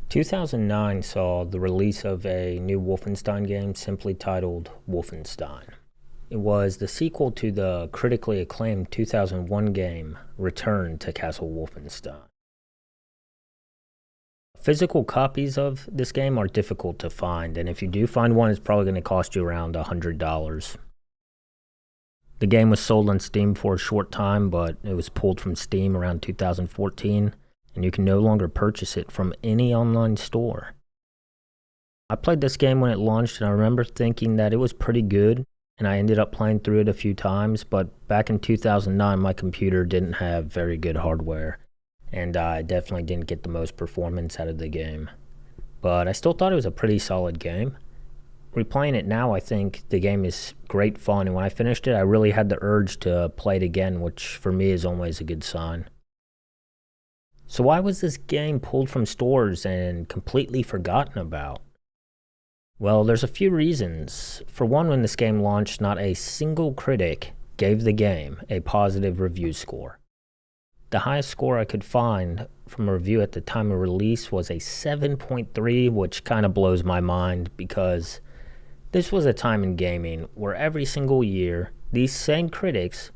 2009 saw the release of a new Wolfenstein game simply titled Wolfenstein. It was the sequel to the critically acclaimed 2001 game Return to Castle Wolfenstein. Physical copies of this game are difficult to find, and if you do find one, it's probably going to cost you around $100. The game was sold on Steam for a short time, but it was pulled from Steam around 2014, and you can no longer purchase it from any online store. I played this game when it launched, and I remember thinking that it was pretty good, and I ended up playing through it a few times, but back in 2009, my computer didn't have very good hardware, and I definitely didn't get the most performance out of the game. But I still thought it was a pretty solid game. Replaying it now, I think the game is great fun, and when I finished it, I really had the urge to play it again, which for me is always a good sign. So why was this game pulled from stores and completely forgotten about? Well, there's a few reasons. For one, when this game launched, not a single critic gave the game a positive review score. The highest score I could find from a review at the time of release was a 7.3, which kind of blows my mind because this was a time in gaming where every single year, these same critics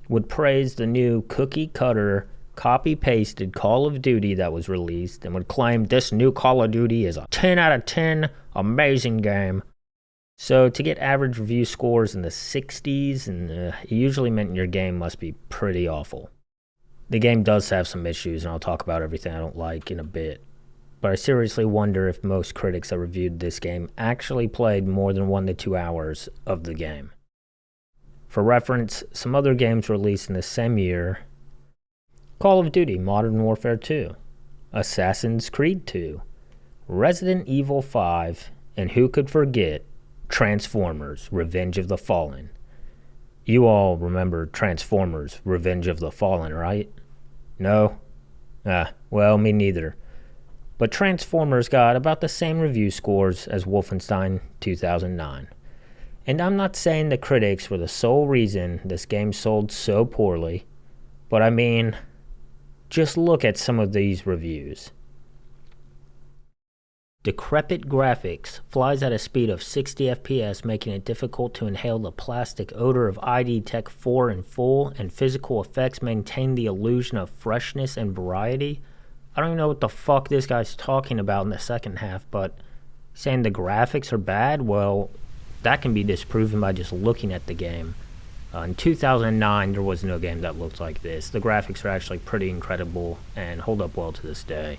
would praise the new cookie-cutter, copy-pasted Call of Duty that was released and would claim this new Call of Duty is a 10 out of 10 amazing game. So to get average review scores in the 60s, it usually meant your game must be pretty awful. The game does have some issues, and I'll talk about everything I don't like in a bit. But I seriously wonder if most critics that reviewed this game actually played more than 1 to 2 hours of the game. For reference, some other games released in the same year: Call of Duty Modern Warfare 2, Assassin's Creed 2, Resident Evil 5, and who could forget Transformers Revenge of the Fallen. You all remember Transformers Revenge of the Fallen, right? No? Well, me neither. But Transformers got about the same review scores as Wolfenstein 2009. And I'm not saying the critics were the sole reason this game sold so poorly, but I mean, just look at some of these reviews. Decrepit graphics, flies at a speed of 60 FPS, making it difficult to inhale the plastic odor of ID Tech 4 in full, and physical effects maintain the illusion of freshness and variety. I don't even know what the fuck this guy's talking about in the second half, but saying the graphics are bad, well, that can be disproven by just looking at the game. In 2009, there was no game that looked like this. The graphics are actually pretty incredible and hold up well to this day.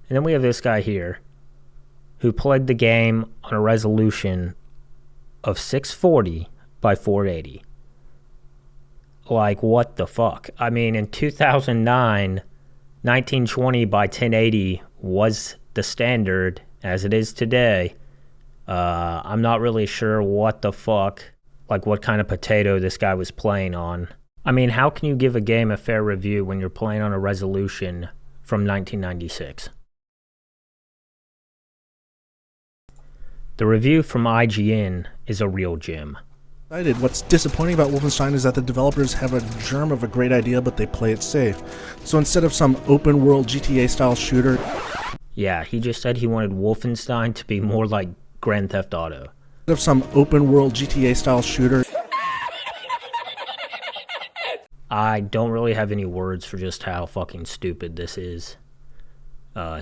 And then we have this guy here who played the game on a resolution of 640 by 480. Like, what the fuck? I mean, in 2009, 1920 by 1080 was the standard as it is today. I'm not really sure what the fuck, like what kind of potato this guy was playing on. I mean, how can you give a game a fair review when you're playing on a resolution from 1996? The review from IGN is a real gem. What's disappointing about Wolfenstein is that the developers have a germ of a great idea, but they play it safe. So instead of some open-world GTA-style shooter... Yeah, he just said he wanted Wolfenstein to be more like Grand Theft Auto. Instead of some open-world GTA-style shooter... I don't really have any words for just how fucking stupid this is.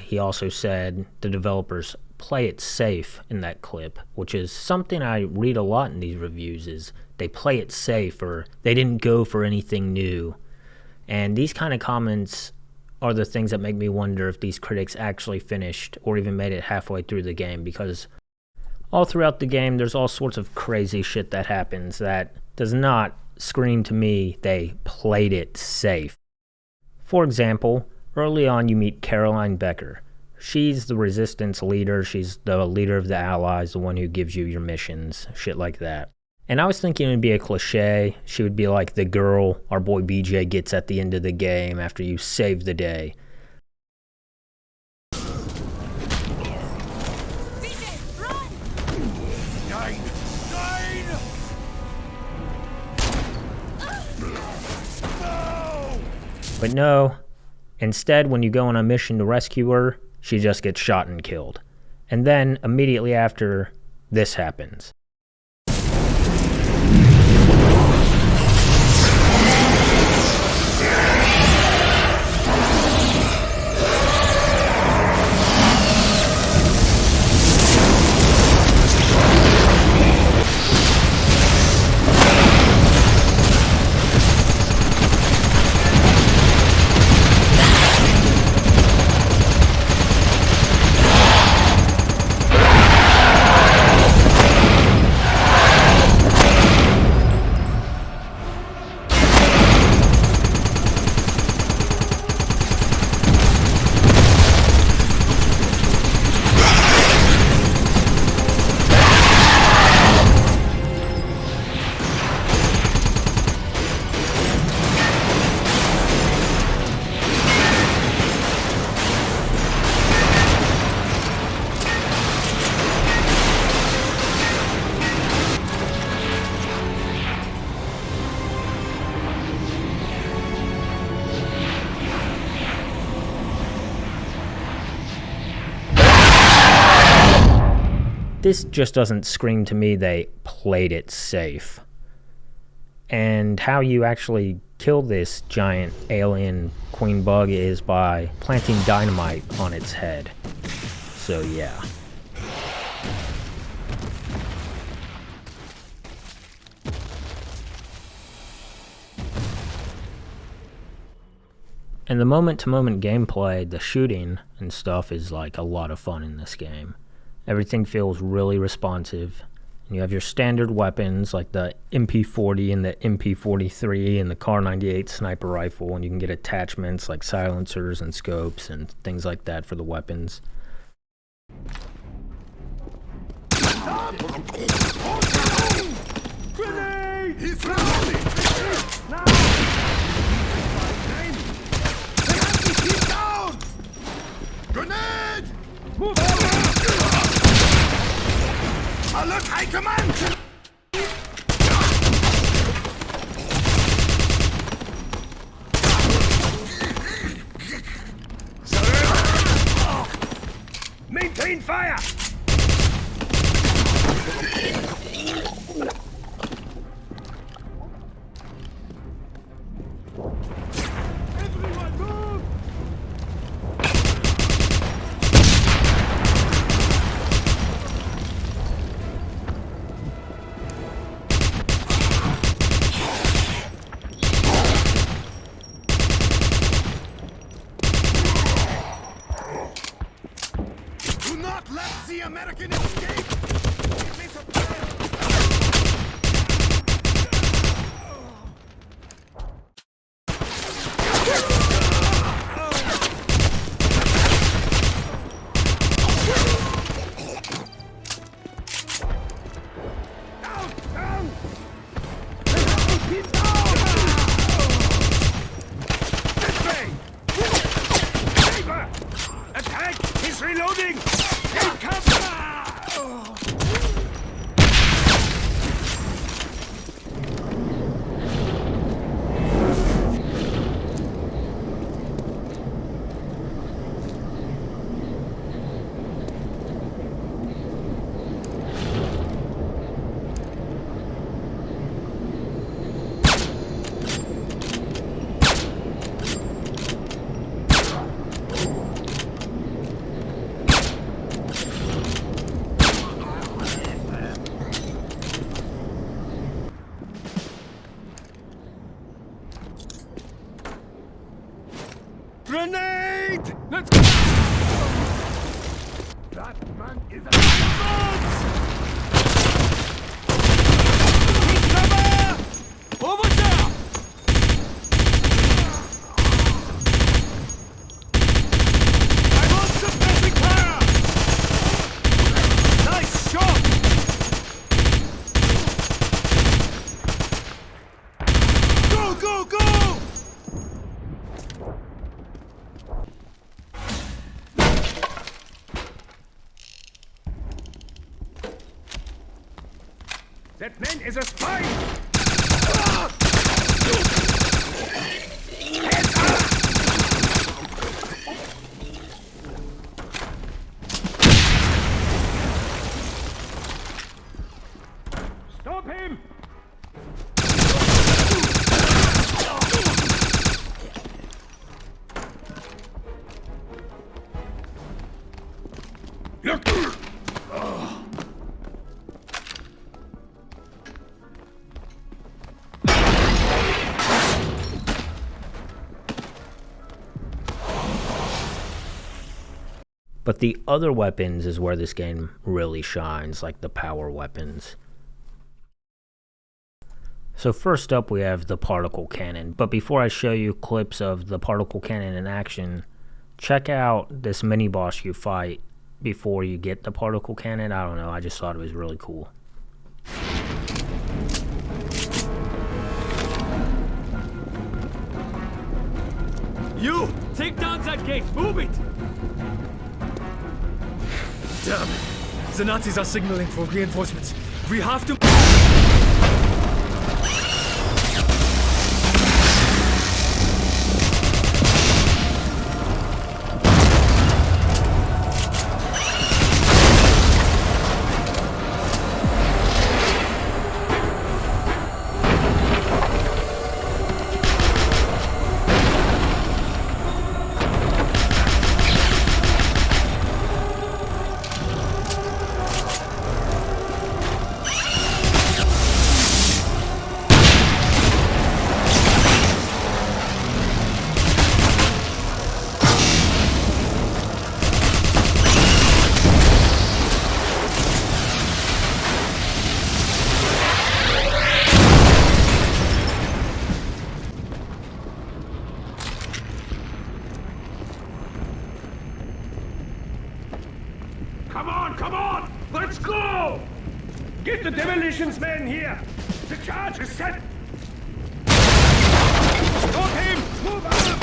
He also said the developers play it safe in that clip, which is something I read a lot in these reviews, is they play it safe or they didn't go for anything new. And these kind of comments are the things that make me wonder if these critics actually finished or even made it halfway through the game, because all throughout the game there's all sorts of crazy shit that happens that does not scream to me they played it safe. For example, early on you meet Caroline Becker. She's the resistance leader, she's the leader of the Allies, the one who gives you your missions, shit like that. And I was thinking it would be a cliche. She would be like the girl our boy BJ gets at the end of the game after you save the day. BJ, run! Nine! No! But no, instead when you go on a mission to rescue her, she just gets shot and killed. And then, immediately after, this happens. This just doesn't scream to me they played it safe. And how you actually kill this giant alien queen bug is by planting dynamite on its head. So yeah. And the moment-to-moment gameplay, the shooting and stuff is like a lot of fun in this game. Everything feels really responsive. And you have your standard weapons like the MP40 and the MP43 and the Kar 98 sniper rifle, and you can get attachments like silencers and scopes and things like that for the weapons. Grenade! He's reloading! Now! He's down! Grenade! Move over! Alert High Command! Maintain fire! Everyone move! Do not let the American escape! It is a plan! Down! Down! He's down! This way! Saber! Attack! He's reloading! He comes! Grenade! Let's go! That man is a He's cover! Over there! I want some basic fire! Nice shot! That man is a spy! Stop him! Look! But the other weapons is where this game really shines, like the power weapons. So first up we have the particle cannon, but before I show you clips of the particle cannon in action, check out this mini boss you fight before you get the particle cannon. I don't know, I just thought it was really cool. You! Take down that gate! Move it! Damn! The Nazis are signaling for reinforcements. We have to... Come on! Let's go! Get the demolitions men here! The charge is set! Stop him! Move out!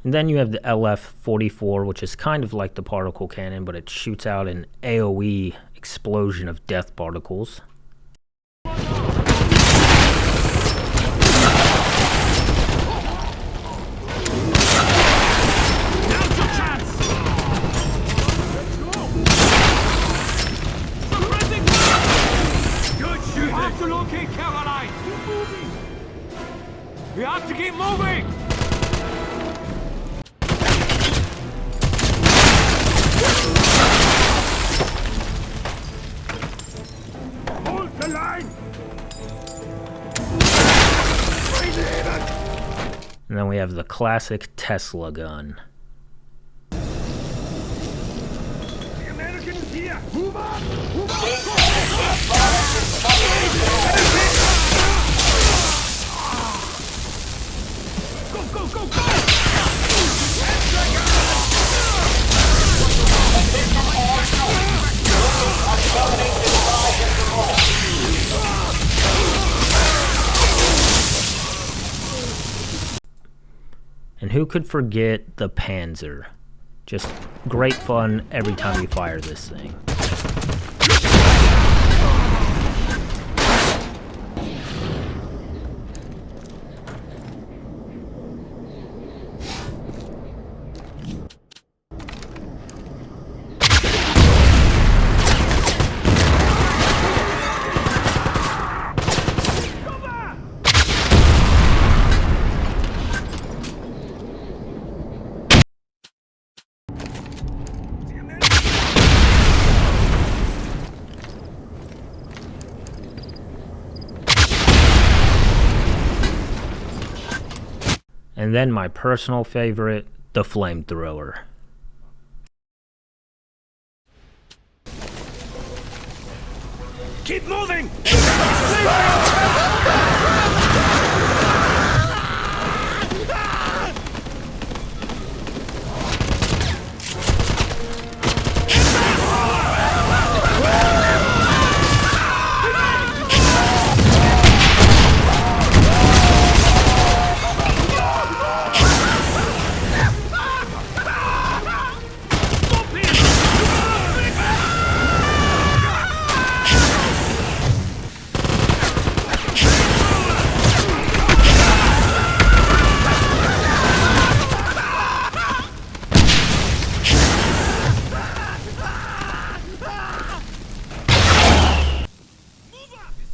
And then you have the LF-44, which is kind of like the particle cannon, but it shoots out an AoE explosion of death particles. You have to locate Caroline! We have to keep moving! Hold the line! And then we have the classic Tesla gun. The Americans here! Move up! Move up! Go, go, go, go! And who could forget the Panzer? Just great fun every time you fire this thing. And then my personal favorite, the flamethrower. Keep moving!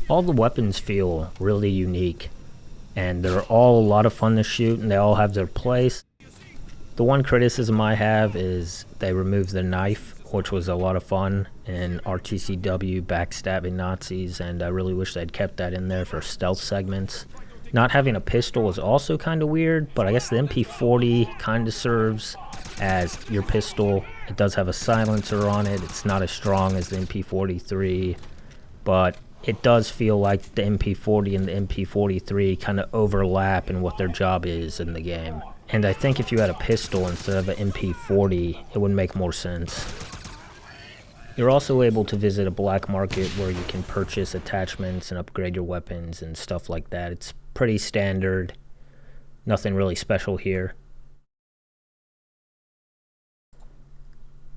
All the weapons feel really unique, and they're all a lot of fun to shoot, and they all have their place. The one criticism I have is they removed the knife, which was a lot of fun in RTCW backstabbing Nazis, and I really wish they'd kept that in there for stealth segments. Not having a pistol is also kind of weird, but I guess the MP40 kind of serves as your pistol. It does have a silencer on it. It's not as strong as the MP43, but it does feel like the MP40 and the MP43 kind of overlap in what their job is in the game. And I think if you had a pistol instead of an MP40, it would make more sense. You're also able to visit a black market where you can purchase attachments and upgrade your weapons and stuff like that. It's pretty standard. Nothing really special here.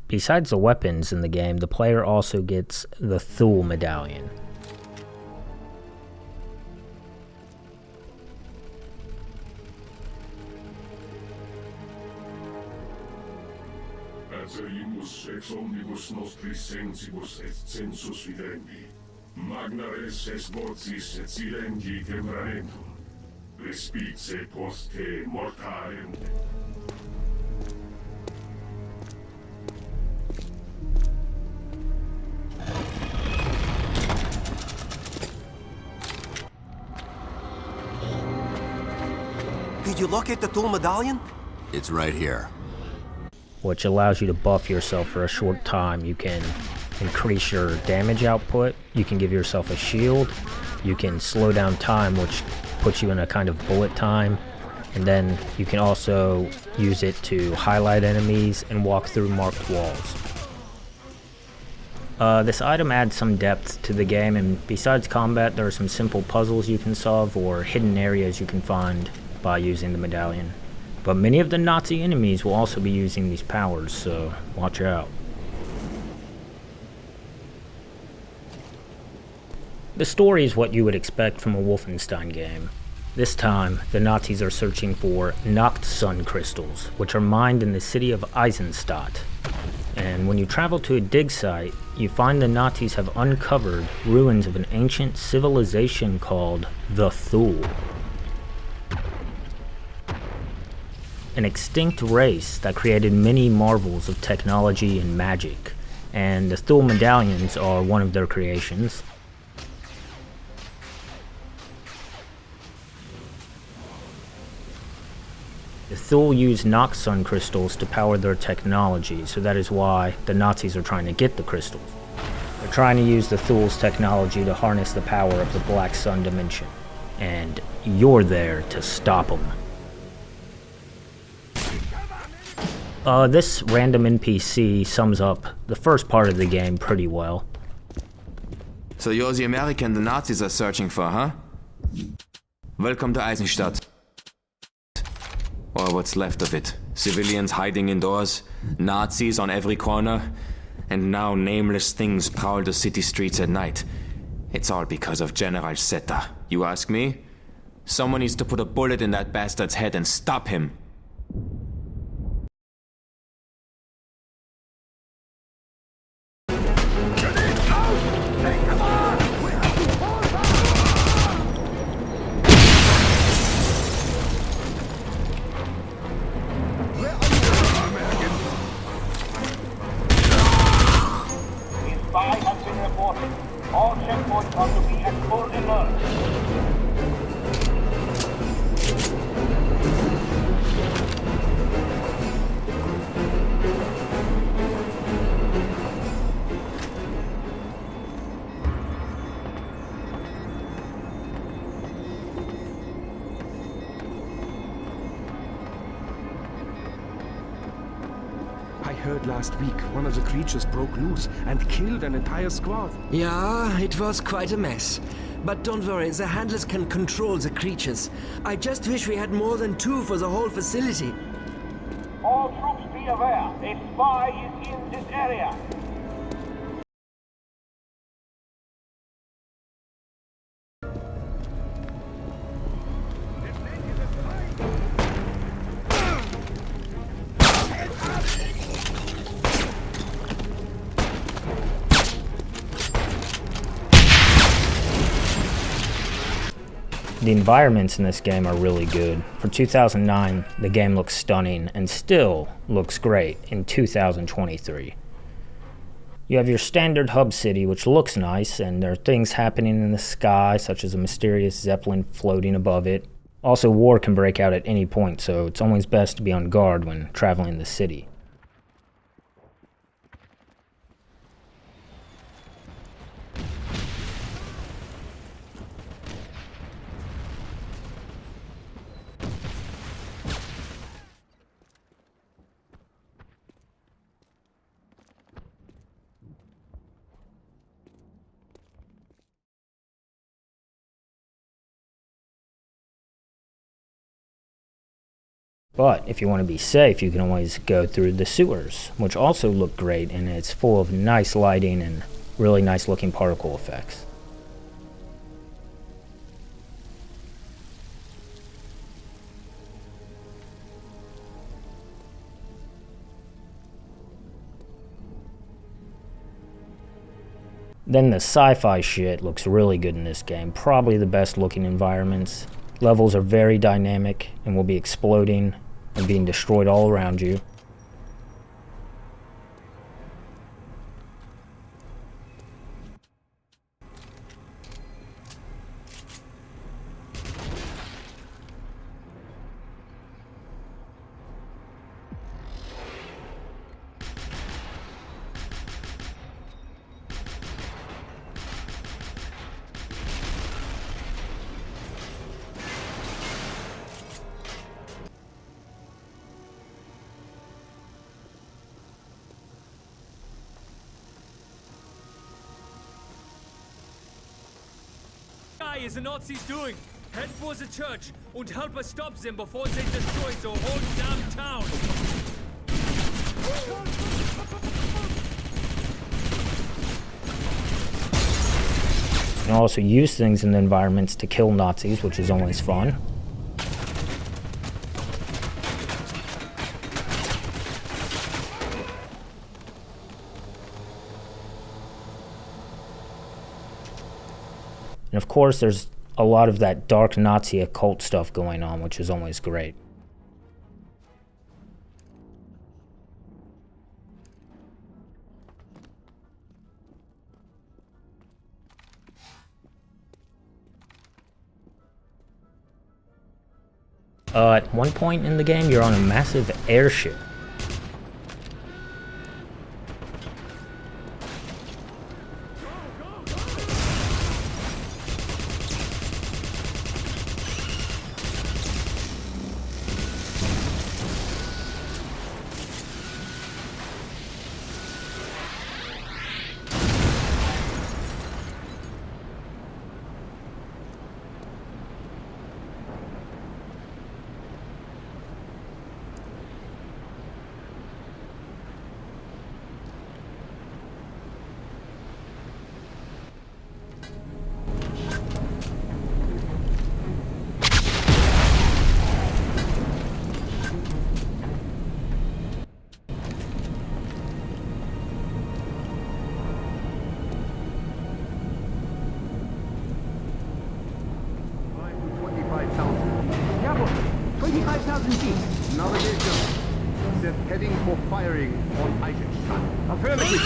Besides the weapons in the game, the player also gets the Thule medallion. Acerimus ex omnibus nostris sensibus et sensus videndi. Magna res es vocis et silenci temperamentum. Respice post te mortalem. Did you locate the Thule medallion? It's right here. Which allows you to buff yourself for a short time. You can increase your damage output, you can give yourself a shield, you can slow down time, which puts you in a kind of bullet time, and then you can also use it to highlight enemies and walk through marked walls. This item adds some depth to the game, and besides combat, there are some simple puzzles you can solve or hidden areas you can find by using the medallion. But many of the Nazi enemies will also be using these powers, so watch out. The story is what you would expect from a Wolfenstein game. This time, the Nazis are searching for Sun crystals, which are mined in the city of Eisenstadt. And when you travel to a dig site, you find the Nazis have uncovered ruins of an ancient civilization called the Thule. An extinct race that created many marvels of technology and magic, and the Thule medallions are one of their creations. The Thule use Sun crystals to power their technology, so that is why the Nazis are trying to get the crystals. They're trying to use the Thule's technology to harness the power of the Black Sun dimension, and you're there to stop them. This random NPC sums up the first part of the game pretty well. So you're the American the Nazis are searching for, huh? Welcome to Eisenstadt. Or what's left of it. Civilians hiding indoors, Nazis on every corner, and now nameless things prowl the city streets at night. It's all because of General Zeta. You ask me? Someone needs to put a bullet in that bastard's head and stop him. All checkpoints are to be at full alert. heard last week one of the creatures broke loose and killed an entire squad. Yeah, it was quite a mess. But don't worry, the handlers can control the creatures. I just wish we had more than 2 for the whole facility. All troops be aware. A spy is in this area. The environments in this game are really good. For 2009, the game looks stunning and still looks great in 2023. You have your standard hub city, which looks nice, and there are things happening in the sky, such as a mysterious zeppelin floating above it. Also, war can break out at any point, so it's always best to be on guard when traveling the city. But if you want to be safe, you can always go through the sewers, which also look great, and it's full of nice lighting and really nice looking particle effects. Then the sci-fi shit looks really good in this game, probably the best looking environments. Levels are very dynamic and will be exploding and being destroyed all around you. What is the Nazis doing? Head for the church and help us stop them before they destroy the whole damn town. You can also use things in the environments to kill Nazis, which is always fun. And of course, there's a lot of that dark Nazi occult stuff going on, which is always great. At one point in the game, you're on a massive airship. Set heading for firing on Eisenstein. Affirmative.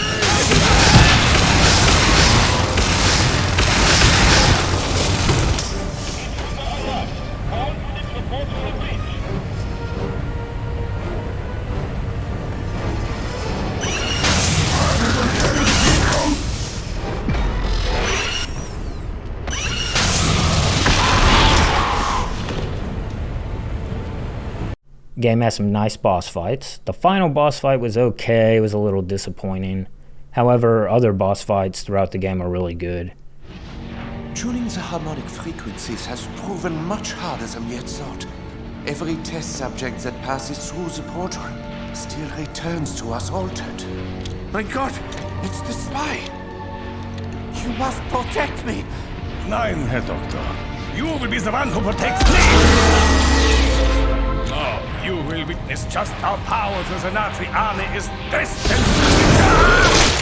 All units report to the breach. Game has some nice boss fights. The final boss fight was okay, it was a little disappointing. However, other boss fights throughout the game are really good. Tuning the harmonic frequencies has proven much harder than we had thought. Every test subject that passes through the portal still returns to us altered. My God, it's the spy! You must protect me! Nein, Herr Doctor. You will be the one who protects me! No, you will witness just how powerful the Nazi army is destined to become!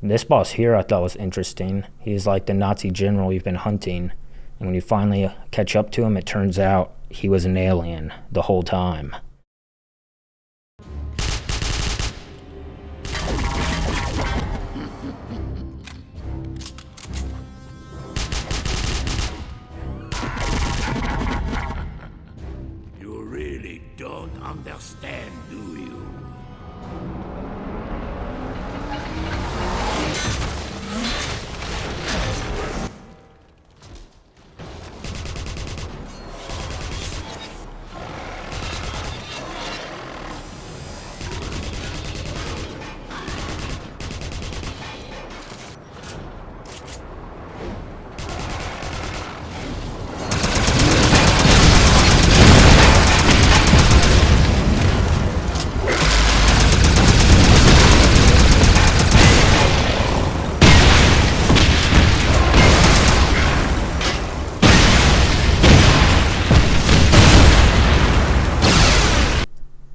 This boss here I thought was interesting. He's like the Nazi general you've been hunting, and when you finally catch up to him, it turns out he was an alien the whole time. You really don't understand, do you?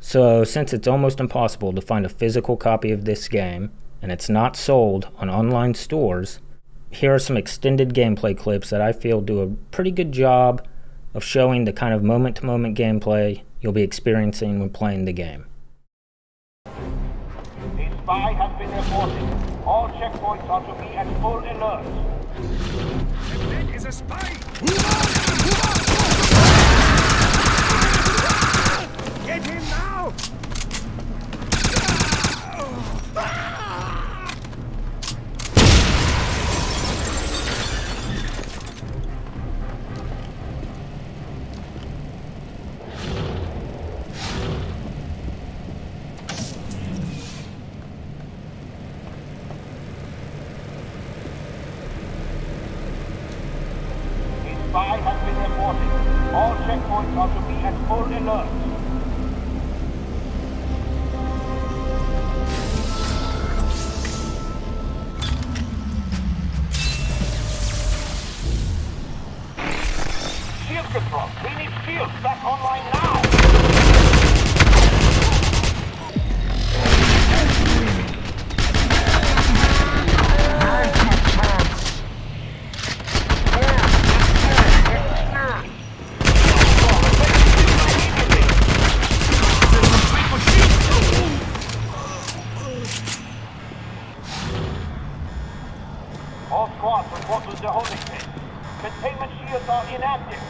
So, since it's almost impossible to find a physical copy of this game, and it's not sold on online stores, here are some extended gameplay clips that I feel do a pretty good job of showing the kind of moment-to-moment gameplay you'll be experiencing when playing the game. A spy has been reported. All checkpoints are to be at full alert. That is a spy! Get him now! A spy has been reported. All checkpoints are to be at full alert. Shield control. We need shields back online now. All squads report to the holding pit. Containment shields are inactive.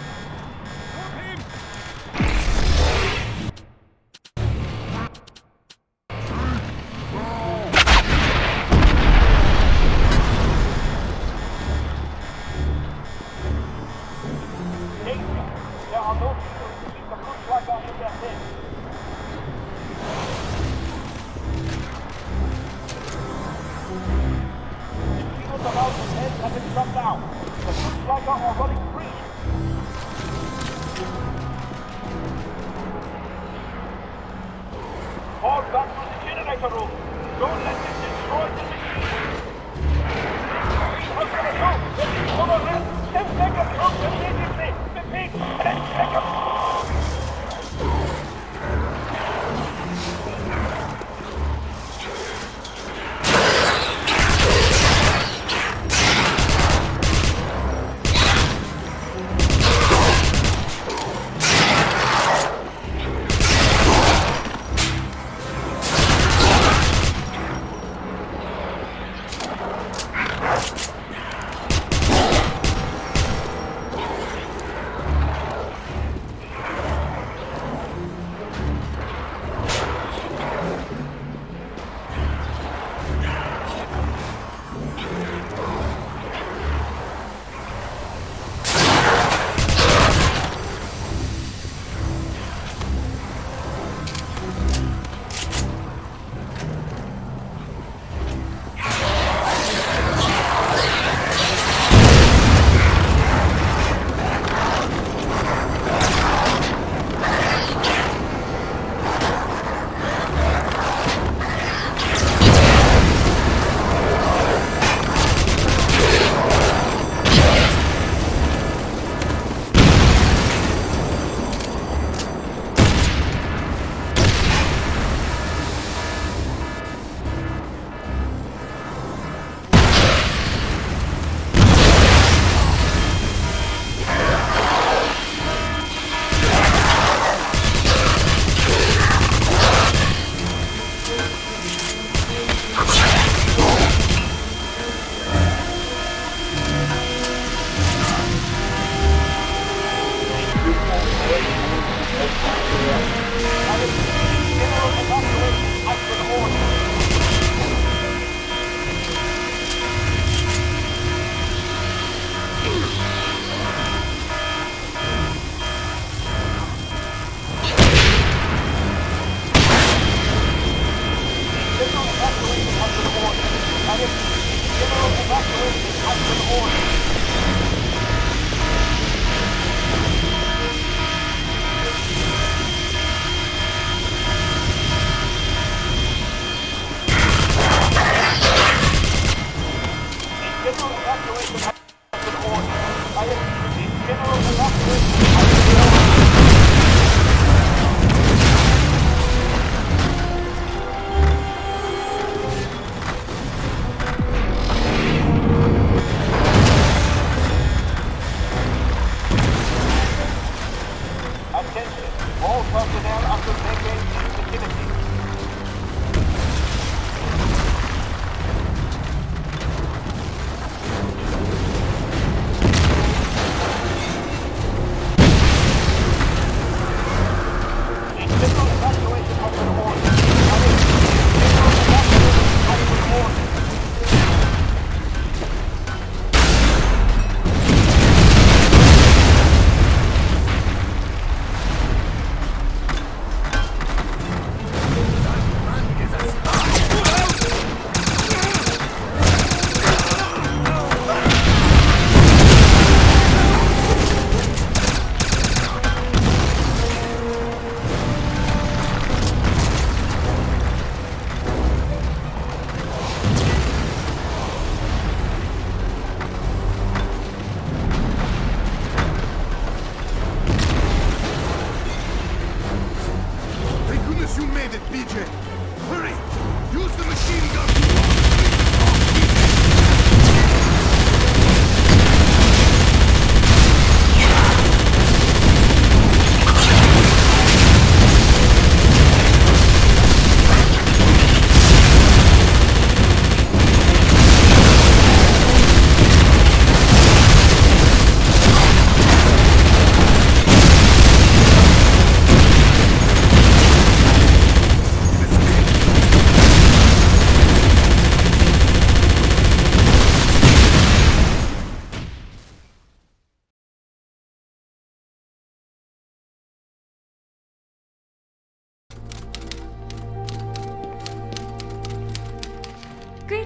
Danger. There are no shields to keep the Kuschlager in their pit. The shields around his head have been shut down. The Kuschlager are running free. Fall back to the generator room. Don't let them destroy the machine. What's gonna do? Hold on, man. 10 seconds from immediately. Repeat, 10 seconds.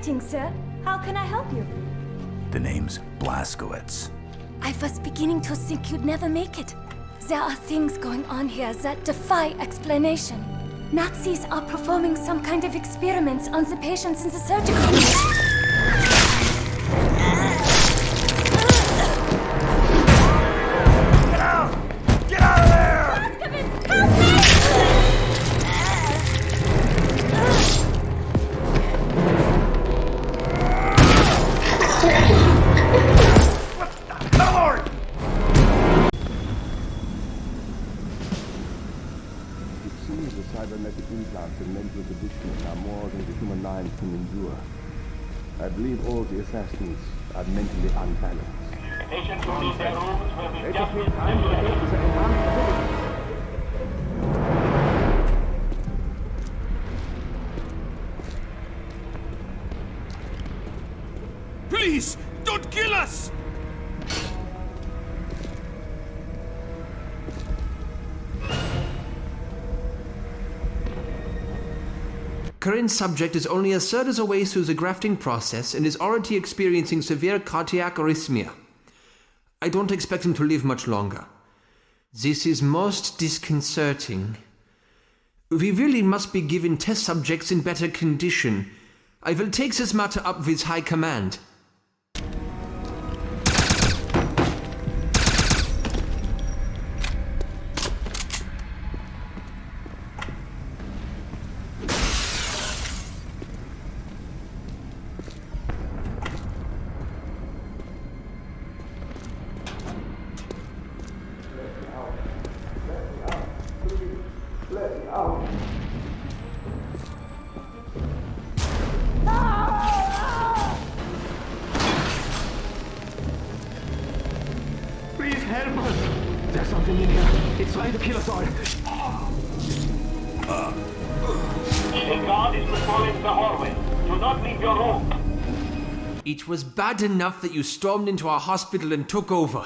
Greetings, sir. How can I help you? The name's Blazkowicz. I was beginning to think you'd never make it. There are things going on here that defy explanation. Nazis are performing some kind of experiments on the patients in the surgical room. Cybernetic implants and mental conditioning are more than the human mind can endure. I believe all the assassins are mentally unbalanced. Patients who leave their rooms will be Let us just make time to get to the enhanced facility. Please, don't kill us! Current subject is only a third of the way through the grafting process and is already experiencing severe cardiac arrhythmia. I don't expect him to live much longer. This is most disconcerting. We really must be giving test subjects in better condition. I will take this matter up with High Command. Please help us! There's something in here. It's trying to kill us all. A guard is patrolling the hallway. Do not leave your room. It was bad enough that you stormed into our hospital and took over.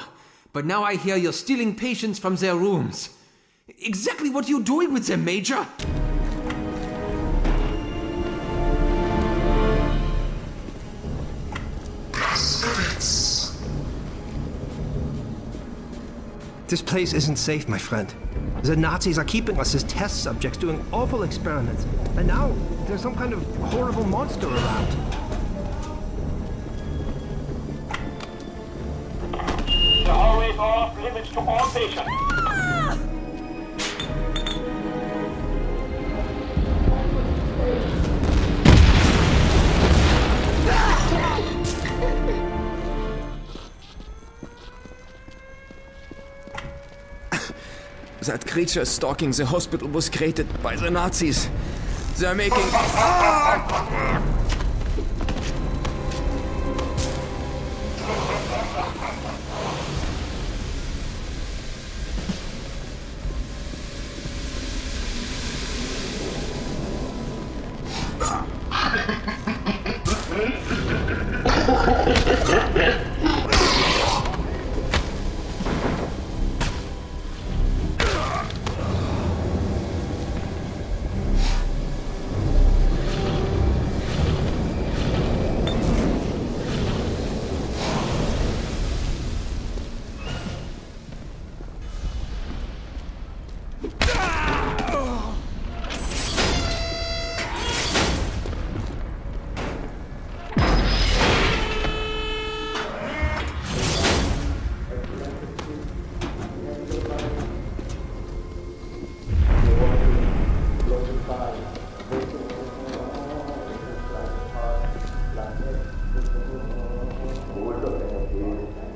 But now I hear you're stealing patients from their rooms. Exactly what are you doing with them, Major? This place isn't safe, my friend. The Nazis are keeping us as test subjects, doing awful experiments. And now, there's some kind of horrible monster around. The hallways are off limits to all patients. That creature stalking the hospital was created by the Nazis. They're making...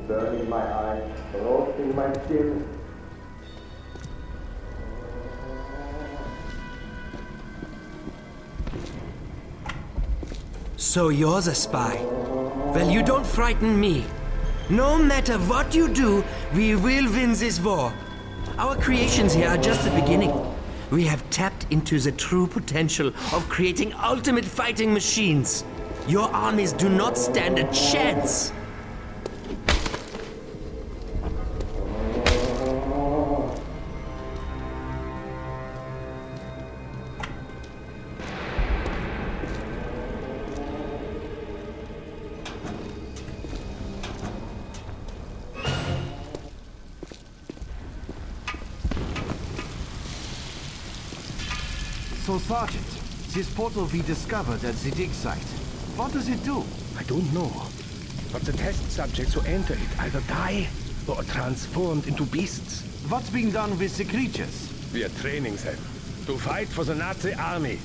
Burning my eyes, roasting my skin. So you're the spy. Well, you don't frighten me. No matter what you do, we will win this war. Our creations here are just the beginning. We have tapped into the true potential of creating ultimate fighting machines. Your armies do not stand a chance. So, Sergeant, this portal we discovered at the dig site, what does it do? I don't know. But the test subjects who enter it either die or are transformed into beasts. What's being done with the creatures? We are training them to fight for the Nazi army.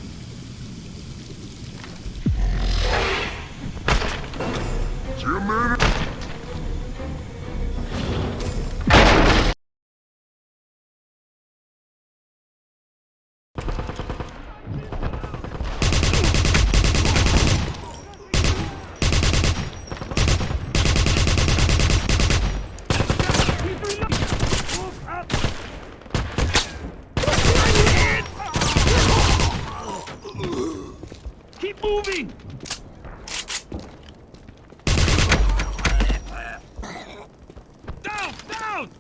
Keep moving! Down! Down!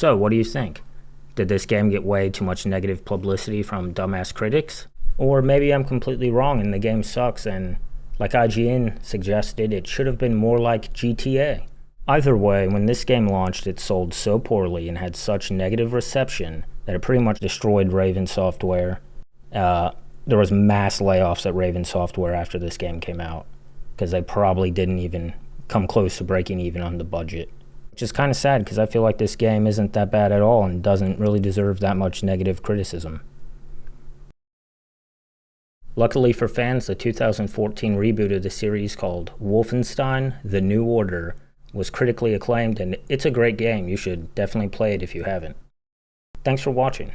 So, what do you think? Did this game get way too much negative publicity from dumbass critics? Or maybe I'm completely wrong and the game sucks and, like IGN suggested, it should have been more like GTA. Either way, when this game launched, it sold so poorly and had such negative reception that it pretty much destroyed Raven Software. There was mass layoffs at Raven Software after this game came out, because they probably didn't even come close to breaking even on the budget. Which is kind of sad, because I feel like this game isn't that bad at all and doesn't really deserve that much negative criticism. Luckily for fans, the 2014 reboot of the series called Wolfenstein: The New Order was critically acclaimed, and it's a great game. You should definitely play it if you haven't. Thanks for watching.